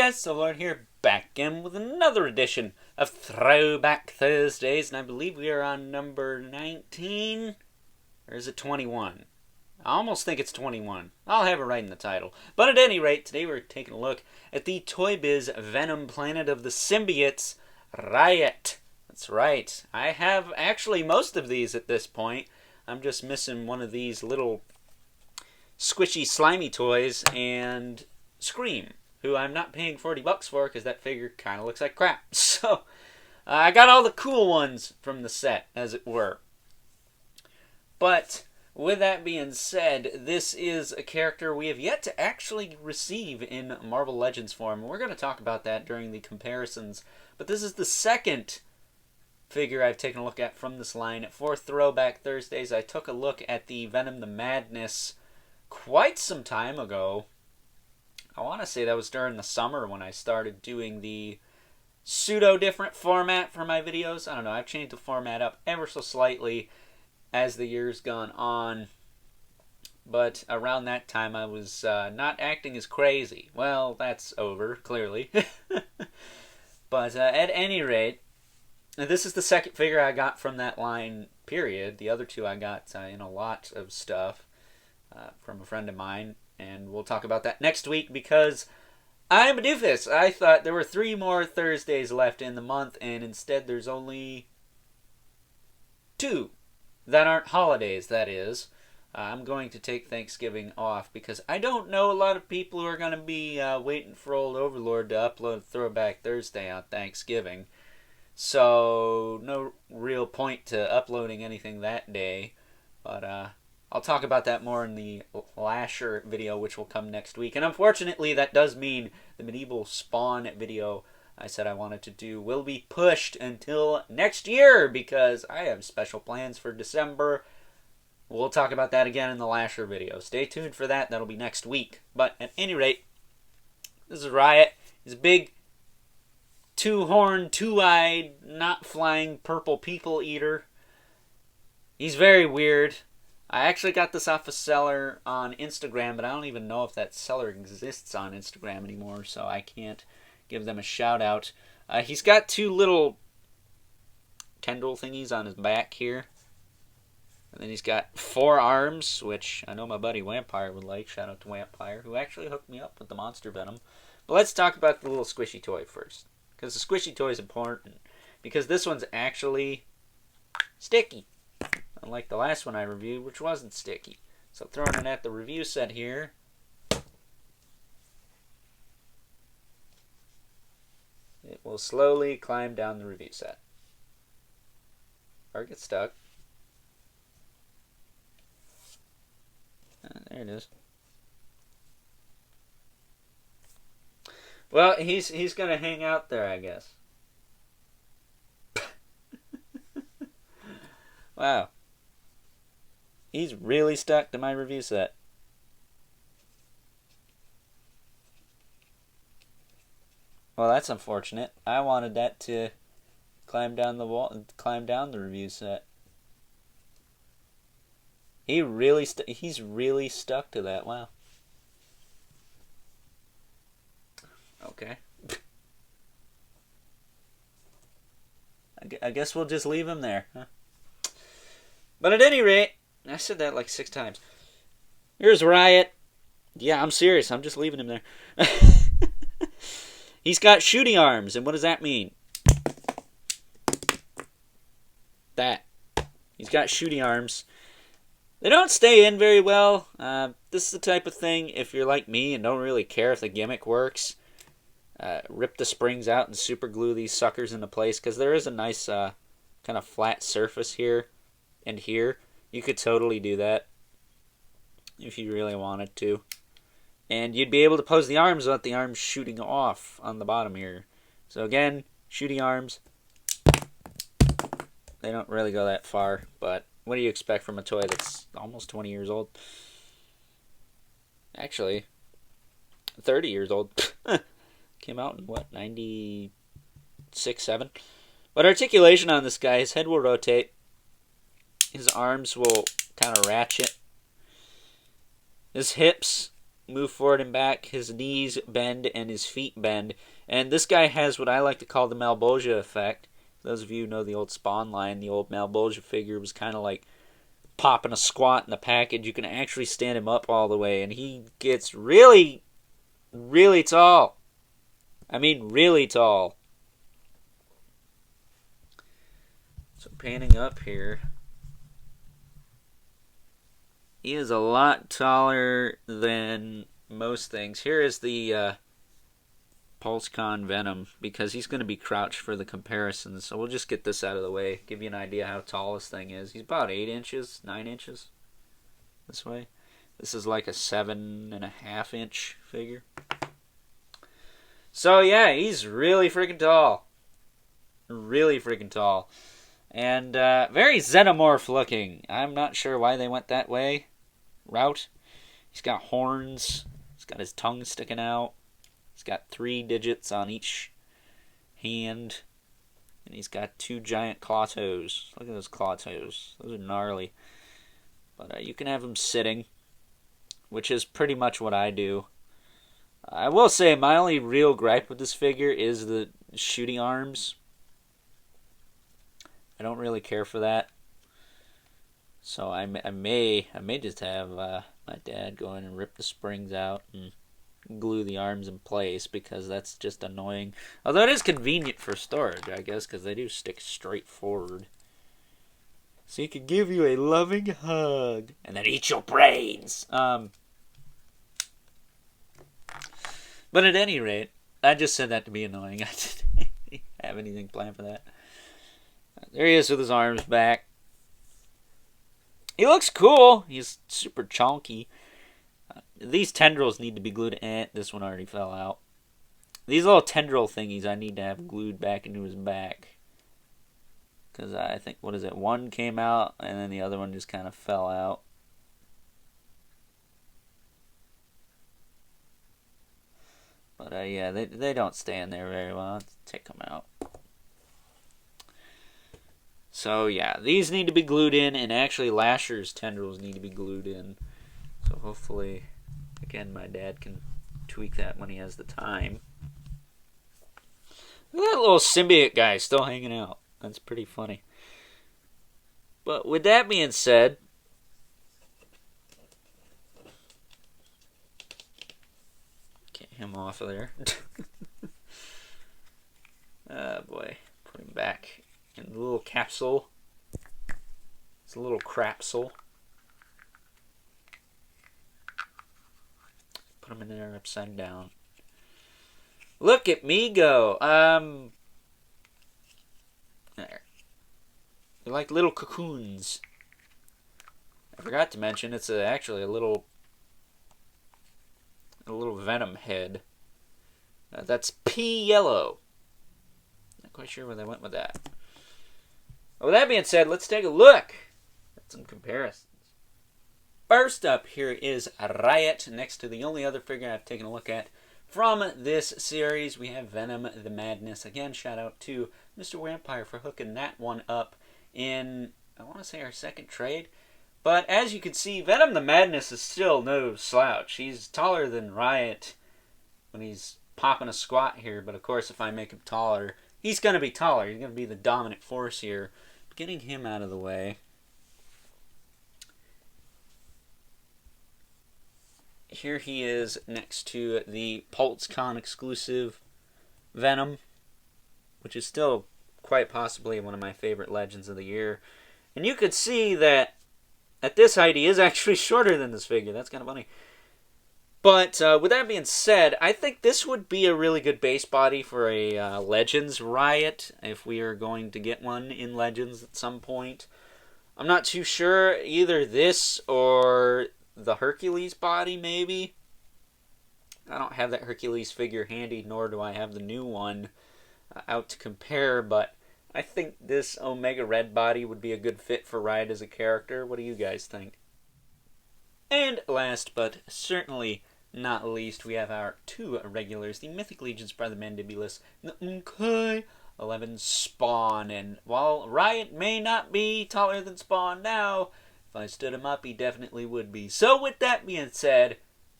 guys, so Lord here, back again with another edition of Throwback Thursdays, and I believe we are on number 19, or is it 21? I almost think it's 21. I'll have it right in the title. But at any rate, today we're taking a look at the Toy Biz Venom Planet of the Symbiotes, Riot. That's right. I have actually most of these at this point. I'm just missing one of these little squishy, slimy toys, and Scream, who I'm not paying $40 for because that figure kind of looks like crap. So, I got all the cool ones from the set, as it were. But, with that being said, this is a character we have yet to actually receive in Marvel Legends form. We're going to talk about that during the comparisons. But this is the second figure I've taken a look at from this line. For Throwback Thursdays, I took a look at the Venom the Madness quite some time ago. I want to say that was during the summer when I started doing the pseudo-different format for my videos. I don't know, I've changed the format up ever so slightly as the years gone on. But around that time I was not acting as crazy. Well, that's over, clearly. But at any rate, this is the second figure I got from that line, period. The other two I got in a lot of stuff from a friend of mine. And we'll talk about that next week because I'm a doofus. I thought there were 3 more Thursdays left in the month, and instead there's only 2 that aren't holidays, that is. I'm going to take Thanksgiving off because I don't know a lot of people who are going to be waiting for old Overlord to upload Throwback Thursday on Thanksgiving. So, no real point to uploading anything that day. But, I'll talk about that more in the Lasher video, which will come next week. And unfortunately, that does mean the Medieval Spawn video I said I wanted to do will be pushed until next year because I have special plans for December. We'll talk about that again in the Lasher video. Stay tuned for that. That'll be next week. But at any rate, this is Riot. He's a big, 2-horned, 2-eyed, not flying purple people eater. He's very weird. I actually got this off a seller on Instagram, but I don't even know if that seller exists on Instagram anymore, so I can't give them a shout out. He's got 2 little tendril thingies on his back here. And then he's got 4 arms, which I know my buddy Vampire would like. Shout out to Vampire, who actually hooked me up with the Monster Venom. But let's talk about the little squishy toy first. Because the squishy toy is important. Because this one's actually sticky. Unlike the last one I reviewed, which wasn't sticky. So throwing it at the review set here. It will slowly climb down the review set. Or get stuck. There it is. Well, he's going to hang out there, I guess. Wow. He's really stuck to my review set. Well, that's unfortunate. I wanted that to climb down the wall, climb down the review set. He's really stuck to that. Wow. Okay. I guess we'll just leave him there, huh? But at any rate, I said that like 6 times. Here's Riot. Yeah, I'm serious. I'm just leaving him there. He's got shooting arms, and what does that mean? That. He's got shooting arms. They don't stay in very well. This is the type of thing, if you're like me and don't really care if the gimmick works, rip the springs out and super glue these suckers into place, because there is a nice kind of flat surface here and here. You could totally do that if you really wanted to. And you'd be able to pose the arms without the arms shooting off on the bottom here. So again, shooting arms. They don't really go that far, but what do you expect from a toy that's almost 20 years old? Actually, 30 years old. Came out in, what, 96, 7? But articulation on this guy, his head will rotate. His arms will kind of ratchet. His hips move forward and back. His knees bend and his feet bend. And this guy has what I like to call the Malbolgia effect. Those of you who know the old Spawn line, the old Malbolgia figure was kind of like popping a squat in the package. You can actually stand him up all the way, and he gets really, really tall. I mean, really tall. So panning up here, he is a lot taller than most things. Here is the PulseCon Venom, because he's going to be crouched for the comparisons. So we'll just get this out of the way, give you an idea how tall this thing is. He's about 8 inches, 9 inches this way. This is like a 7.5 inch figure. So yeah, he's really freaking tall. Really freaking tall. And very xenomorph looking. I'm not sure why they went that route. He's got horns. He's got his tongue sticking out. He's got 3 digits on each hand. And he's got 2 giant claw toes. Look at those claw toes. Those are gnarly. But you can have him sitting, which is pretty much what I do. I will say my only real gripe with this figure is the shooting arms. I don't really care for that. So I may just have my dad go in and rip the springs out and glue the arms in place, because that's just annoying. Although it is convenient for storage, I guess, because they do stick straight forward. So he can give you a loving hug and then eat your brains. But at any rate, I just said that to be annoying. I didn't have anything planned for that. There he is with his arms back. He looks cool. He's super chonky. These tendrils need to be glued. This one already fell out. These little tendril thingies I need to have glued back into his back. Because I think, what is it, one came out and then the other one just kind of fell out. But yeah, they don't stay in there very well. Let's take them out. So yeah, these need to be glued in, and actually Lasher's tendrils need to be glued in. So hopefully, again, my dad can tweak that when he has the time. Look at that little symbiote guy still hanging out. That's pretty funny. But with that being said, get him off of there. Oh boy, put him back in the little capsule. It's a little crapsule. Put him in there upside down. Look at me go. There. They're like little cocoons. I forgot to mention it's actually a little Venom head. That's pea yellow. Not quite sure where they went with that. Well, with that being said, let's take a look at some comparisons. First up here is Riot, next to the only other figure I've taken a look at from this series. We have Venom the Madness. Again, shout out to Mr. Vampire for hooking that one up in, I want to say, our second trade. But as you can see, Venom the Madness is still no slouch. He's taller than Riot when he's popping a squat here. But of course, if I make him taller, he's going to be taller. He's going to be the dominant force here. Getting him out of the way. Here he is next to the PulseCon exclusive Venom, which is still quite possibly one of my favorite Legends of the year. And you could see that at this height he is actually shorter than this figure. That's kind of funny. But with that being said, I think this would be a really good base body for a Legends Riot, if we are going to get one in Legends at some point. I'm not too sure, either this or the Hercules body, maybe. I don't have that Hercules figure handy, nor do I have the new one out to compare, but I think this Omega Red body would be a good fit for Riot as a character. What do you guys think? And last but certainly not least, we have our two regulars, the Mythic Legions by the Mandibulus, the Unkai 11 Spawn. And while Riot may not be taller than Spawn now, if I stood him up, he definitely would be. So with that being said,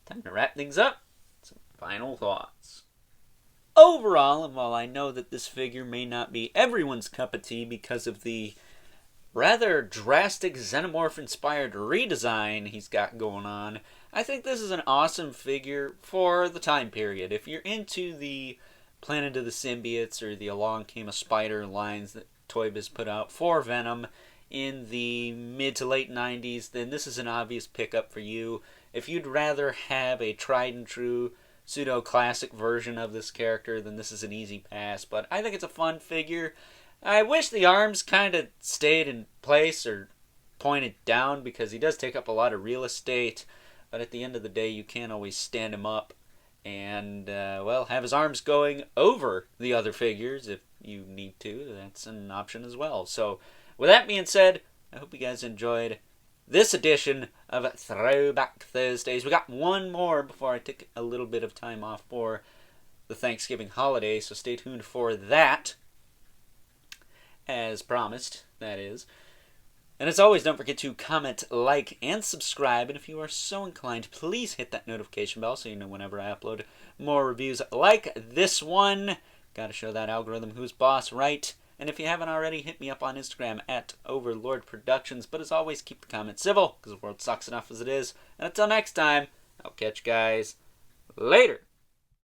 time to wrap things up. Some final thoughts. Overall, and while I know that this figure may not be everyone's cup of tea because of the rather drastic Xenomorph-inspired redesign he's got going on, I think this is an awesome figure for the time period. If you're into the Planet of the Symbiotes or the Along Came a Spider lines that Toy Biz put out for Venom in the mid to late 90s, then this is an obvious pickup for you. If you'd rather have a tried and true pseudo-classic version of this character, then this is an easy pass. But I think it's a fun figure. I wish the arms kind of stayed in place or pointed down because he does take up a lot of real estate. But at the end of the day, you can't always stand him up and, well, have his arms going over the other figures if you need to. That's an option as well. So, with that being said, I hope you guys enjoyed this edition of Throwback Thursdays. We got one more before I take a little bit of time off for the Thanksgiving holiday, so stay tuned for that. As promised, that is. And as always, don't forget to comment, like, and subscribe. And if you are so inclined, please hit that notification bell so you know whenever I upload more reviews like this one. Gotta show that algorithm who's boss, right? And if you haven't already, hit me up on Instagram at Overlord Productions. But as always, keep the comments civil, because the world sucks enough as it is. And until next time, I'll catch you guys later.